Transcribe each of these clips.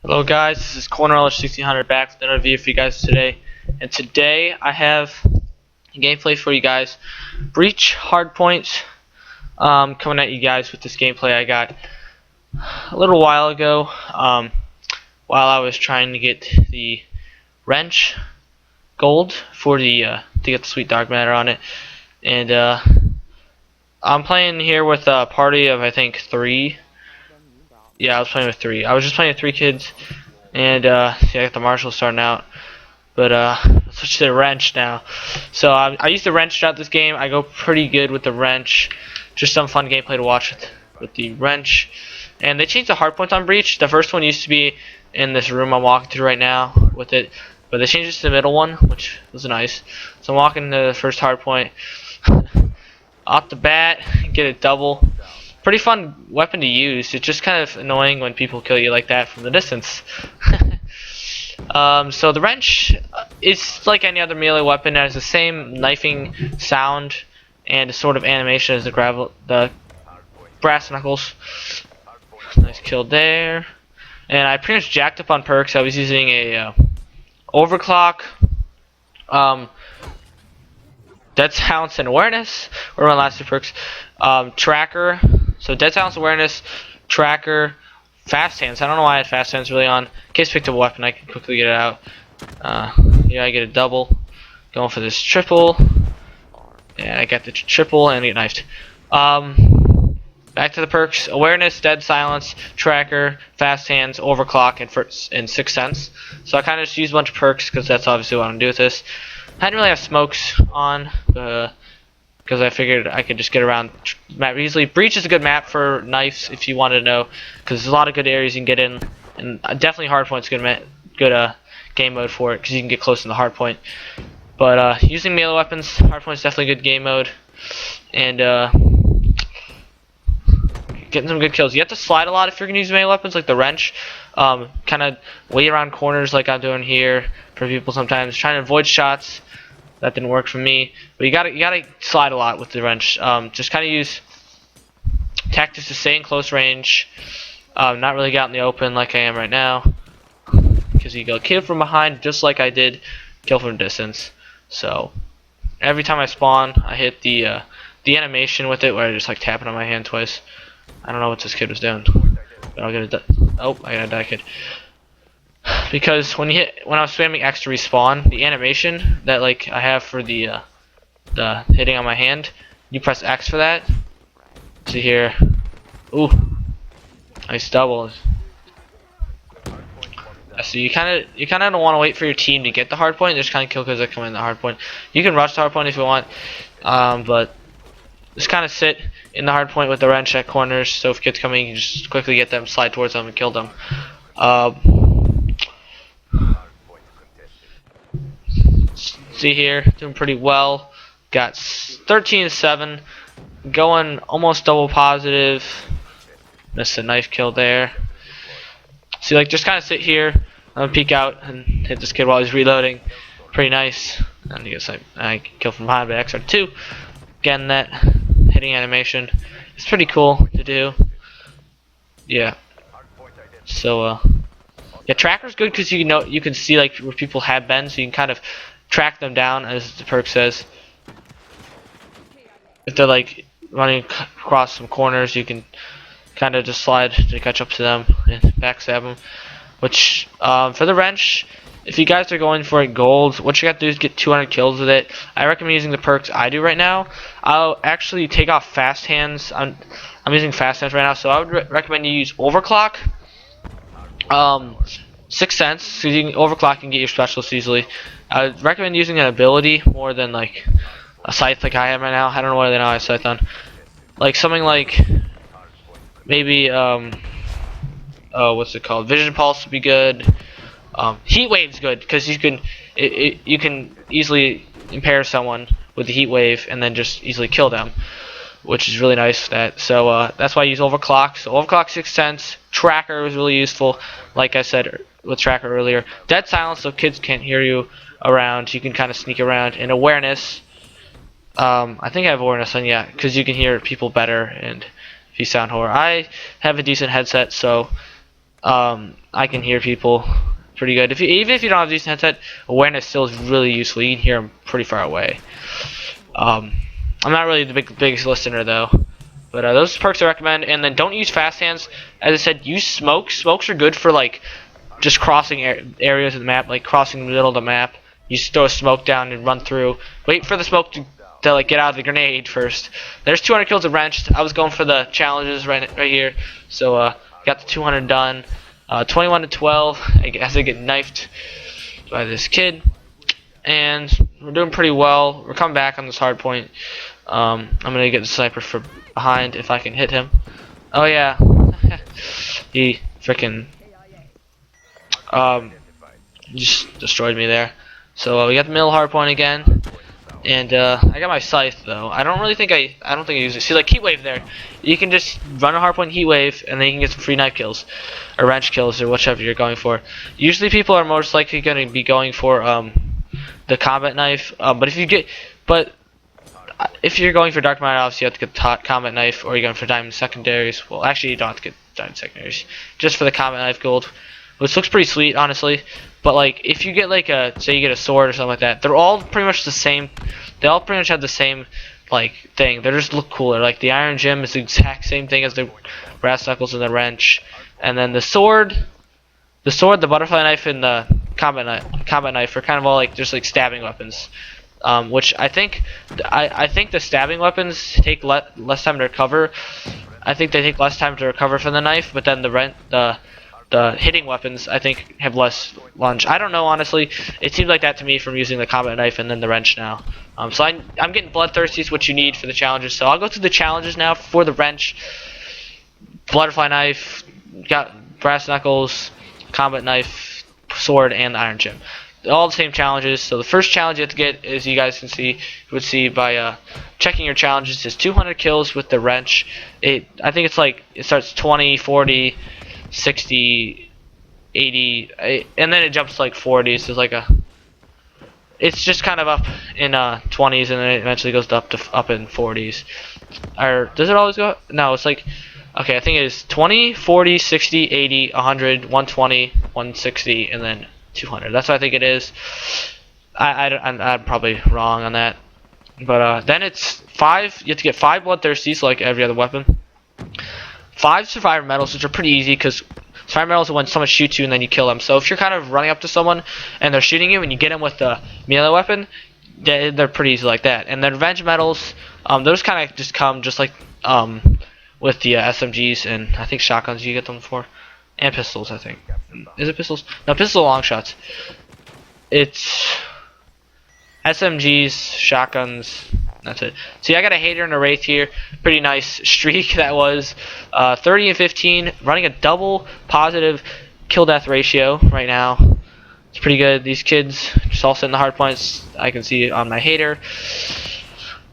Hello guys, this is CornerLH1600 back with another video for you guys today. And today I have a gameplay for you guys. Breach hardpoints coming at you guys with this gameplay I got a little while ago while I was trying to get the wrench gold for the to get the sweet dark matter on it. And I'm playing here with a party of I think 3. Yeah, I was playing with 3. I was just playing with 3 kids, and see, I got the marshal starting out. But let's switch to the wrench now. So I use the wrench throughout this game. I go pretty good with the wrench. Just some fun gameplay to watch with the wrench. And they changed the hardpoint on Breach. The first one used to be in this room I'm walking through right now with it, but they changed it to the middle one, which was nice. So I'm walking to the first hardpoint. Off the bat, get a double. Pretty fun weapon to use. It's just kind of annoying when people kill you like that from the distance. So the wrench is like any other melee weapon. It has the same knifing sound and a sort of animation as the brass knuckles. Nice kill there. And I pretty much jacked up on perks. I was using a overclock, dead silence and awareness. What are my last 2 perks? Tracker. So dead silence, awareness, tracker, fast hands. I don't know why I had fast hands really on. In case I picked up a weapon, I can quickly get it out. Yeah, I get a double. Going for this triple. And I got the triple and I get knifed. Back to the perks. Awareness, dead silence, tracker, fast hands, overclock, and 6 sense. So I kind of just use a bunch of perks because that's obviously what I'm going to do with this. I didn't really have smokes on, because I figured I could just get around map easily. Breach is a good map for knives if you wanted to know, because there's a lot of good areas you can get in, and definitely hardpoint's good game mode for it, because you can get close in the hardpoint. But using melee weapons, hardpoint's definitely a good game mode, and getting some good kills. You have to slide a lot if you're gonna use melee weapons, like the wrench. Kind of way around corners, like I'm doing here for people sometimes, trying to avoid shots. That didn't work for me, but you gotta slide a lot with the wrench. Just kind of use tactics to stay in close range, not really get out in the open like I am right now, because you go kill from behind just like I did, kill from distance. So every time I spawn, I hit the animation with it where I just like tap it on my hand twice. I don't know what this kid was doing, but I'll get it. Oh, I got a die kid. Because when I was spamming X to respawn, the animation that like I have for the hitting on my hand, you press X for that. See here, ooh, nice double. So you kind of don't want to wait for your team to get the hard point. Just kind of kill because they come in the hard point. You can rush the hard point if you want, but just kind of sit in the hard point with the wrench at corners. So if kids coming, you can just quickly get them, slide towards them, and kill them. See here, doing pretty well. Got 13-7, going almost double positive. Missed a knife kill there. See, like just kind of sit here, peek out, and hit this kid while he's reloading. Pretty nice. And I guess I kill from behind by XR2. Again, that hitting animation is pretty cool to do. Yeah. So yeah, tracker's good because you can see like where people have been, so you can kind of track them down, as the perk says. If they're like running across some corners, you can kind of just slide to catch up to them and backstab them. Which for the wrench, if you guys are going for a gold, what you got to do is get 200 kills with it. I recommend using the perks I do right now. I'll actually take off fast hands. I'm using fast hands right now, so I would recommend you use overclock. 6 sense, so you can overclock and get your specialists easily. I would recommend using an ability more than like a scythe like I am right now. I don't know what I have scythe on. Like something like maybe what's it called? Vision pulse would be good. Heat wave's good because you can easily impair someone with the heat wave and then just easily kill them, which is really nice for that. So that's why I use overclock. So overclock 6 sense. Tracker is really useful, like I said with tracker earlier. Dead silence, so kids can't hear you around. You can kind of sneak around. And awareness, I think I have awareness on, yeah, because you can hear people better and if you sound horror. I have a decent headset, so I can hear people pretty good. Even if you don't have a decent headset, awareness still is really useful. You can hear them pretty far away. I'm not really the biggest listener though, but those perks I recommend. And then don't use fast hands. As I said, use smokes. Smokes are good for like just crossing areas of the map, like crossing the middle of the map. You just throw a smoke down and run through. Wait for the smoke to like get out of the grenade first. There's 200 kills of wrenched. I was going for the challenges right here, so got the 200 done. 21 to 12 as I get knifed by this kid, and we're doing pretty well. We're coming back on this hard point. I'm gonna get the sniper from behind if I can hit him. Oh yeah, he freaking just destroyed me there. So we got the middle hard point again, and I got my scythe though. I don't think I use it. See, like heat wave there, you can just run a hard point heat wave, and then you can get some free knife kills, or wrench kills, or whichever you're going for. Usually people are most likely going to be going for the combat knife, but if you're going for dark matter, obviously you have to get the combat knife, or you're going for diamond secondaries. Well, actually you don't have to get diamond secondaries, just for the combat knife gold, which looks pretty sweet honestly. But like if you get like say you get a sword or something like that, they're all pretty much the same. They all pretty much have the same like thing. They just look cooler. Like the iron gem is the exact same thing as the brass knuckles and the wrench, and then the sword, the butterfly knife, and the combat knife are kind of all like just like stabbing weapons. Which I think the stabbing weapons take less time to recover. I think they take less time to recover from the knife, but then the hitting weapons I think have less lunge. I don't know honestly. It seems like that to me from using the combat knife and then the wrench now. So I'm getting bloodthirsty is what you need for the challenges. So I'll go through the challenges now for the wrench, butterfly knife, got brass knuckles, combat knife, sword, and the iron gem. All the same challenges. So the first challenge you have to get, as you guys can see, you would see by checking your challenges, is 200 kills with the wrench. I think it's like it starts 20, 40, 60, 80, and then it jumps to like 40. So it's like it's just kind of up in 20s, and then it eventually goes up in 40s. Or does it always go? No, it's like, okay, I think it is 20, 40, 60, 80, 100, 120, 160, and then 200. That's what I think it is. I'm probably wrong on that. But then it's 5. You have to get 5 bloodthirsties, like every other weapon. 5 survivor medals, which are pretty easy because survivor medals are when someone shoots you and then you kill them. So if you're kind of running up to someone and they're shooting you and you get them with the melee weapon, they're pretty easy like that. And the revenge medals, those kind of just come just like with the SMGs and I think shotguns you get them for. And pistols, I think. Is it pistols? No, pistol long shots. It's SMGs, shotguns. That's it. See, I got a hater and a wraith here. Pretty nice streak that was. 30 and 15, running a double positive kill death ratio right now. It's pretty good. These kids just all sitting the hard points. I can see it on my hater.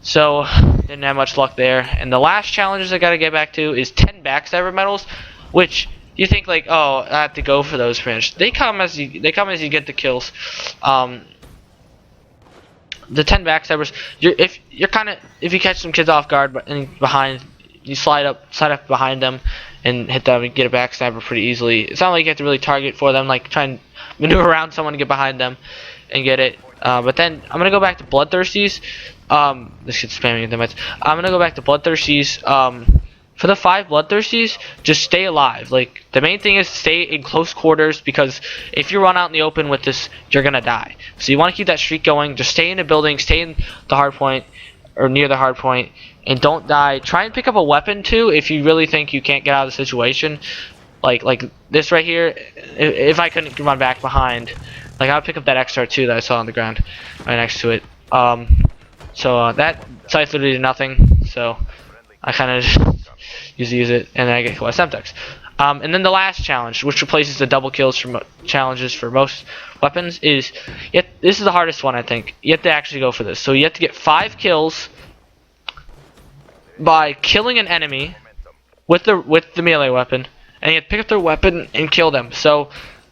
So didn't have much luck there. And the last challenges I got to get back to is 10 backstabber medals, which you think like, oh, I have to go for those finish. They come as you get the kills. The 10 backstabbers. If you catch some kids off guard and behind, you slide up behind them and hit them and get a backstabber pretty easily. It's not like you have to really target for them, like try and maneuver around someone to get behind them and get it. But then I'm gonna go back to bloodthirsties. This kid's spamming the meds. I'm gonna go back to bloodthirsties. For the 5 bloodthirsties, just stay alive. Like the main thing is stay in close quarters, because if you run out in the open with this, you're gonna die. So you want to keep that streak going. Just stay in the building, stay in the hard point or near the hard point, and don't die. Try and pick up a weapon too if you really think you can't get out of the situation. Like this right here. If I couldn't run back behind, like I would pick up that XR2 that I saw on the ground right next to it. So that scythe literally did nothing. So I kind of just use it, and then I get killed by Semtex. And then the last challenge, which replaces the double kills from challenges for most weapons, is this is the hardest one I think. You have to actually go for this. So you have to get 5 kills by killing an enemy with the melee weapon, and you have to pick up their weapon and kill them. So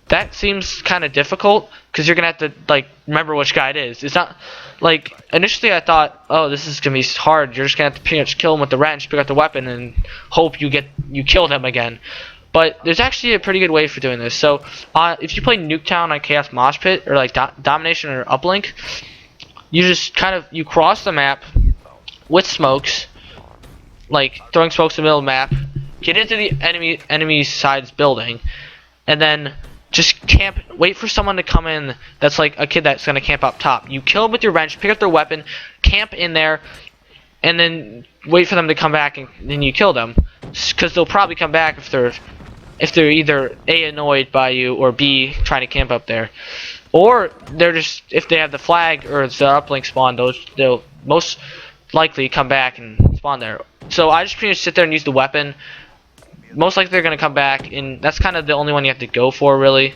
that seems kind of difficult because you're gonna have to like remember which guy it is. It's not like initially I thought, oh, this is gonna be hard. You're just gonna have to pretty much kill him with the wrench, pick up the weapon, and hope you kill them again. But there's actually a pretty good way for doing this. So if you play Nuketown on Chaos Mosh Pit or like Domination or Uplink, you just you cross the map with smokes, like throwing smokes in the middle of the map, get into the enemy side's building, and then just camp, wait for someone to come in that's like a kid that's gonna camp up top. You kill them with your wrench, pick up their weapon, camp in there, and then wait for them to come back, and then you kill them, because they'll probably come back if they're either A, annoyed by you, or B, trying to camp up there. Or they're just, if they have the flag or it's the uplink spawn, they'll most likely come back and spawn there. So I just pretty much sit there and use the weapon. Most likely they're going to come back, and that's kind of the only one you have to go for, really,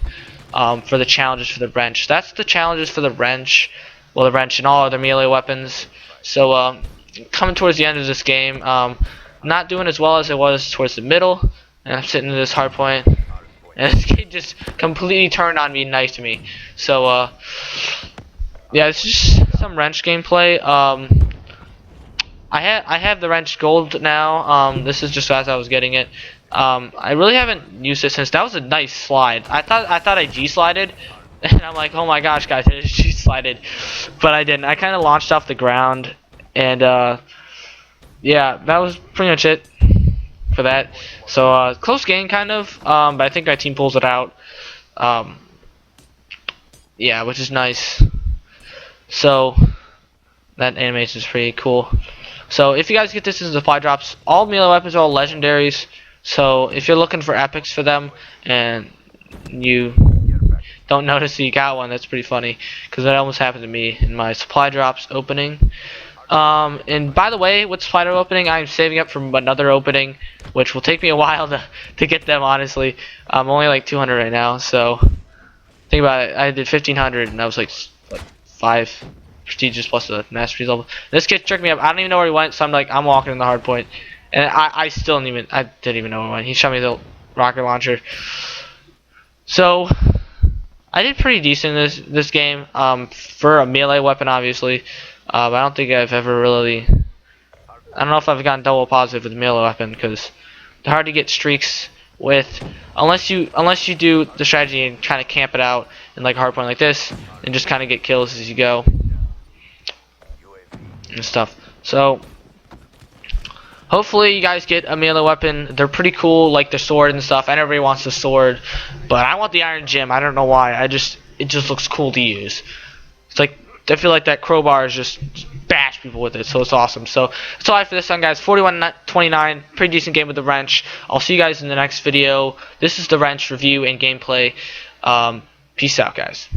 for the challenges for the wrench. That's the challenges for the wrench, well, the wrench and all other melee weapons. So coming towards the end of this game, not doing as well as it was towards the middle, and I'm sitting in this hard point, and this kid just completely turned on me, nice to me. So yeah, it's just some wrench gameplay. I have the wrench gold now. This is just as I was getting it. I really haven't used it since. That was a nice slide. I thought I G-slided, and I'm like, oh my gosh, guys, I just G-slided, but I didn't. I kind of launched off the ground, and yeah, that was pretty much it for that. So close game, kind of, but I think my team pulls it out. Yeah, which is nice. So that animation is pretty cool. So if you guys get this as supply drops, all melee weapons are all legendaries. So if you're looking for epics for them and you don't notice that you got one, that's pretty funny, because that almost happened to me in my supply drops opening. And by the way, with supply drop opening, I'm saving up for another opening, which will take me a while to get them, honestly. I'm only like 200 right now, so think about it. I did 1500 and I was like 5 prestigious plus the mastery level. This kid tricked me up. I don't even know where he went, so I'm like, I'm walking in the hard point. And I still didn't even know where he went. He shot me the rocket launcher. So I did pretty decent in this game, for a melee weapon, obviously. But I don't think I've ever really, I don't know if I've gotten double positive with a melee weapon, because it's hard to get streaks with, unless you do the strategy and kind of camp it out in like a hard point like this, and just kind of get kills as you go and stuff. So hopefully you guys get a melee weapon. They're pretty cool, like the sword and stuff. And everybody wants the sword, but I want the iron gem. I don't know why. it just looks cool to use. It's like, I feel like that crowbar is just bash people with it, so it's awesome. So that's all I have for this one, guys. 41-29, pretty decent game with the wrench. I'll see you guys in the next video. This is the wrench review and gameplay. Peace out, guys.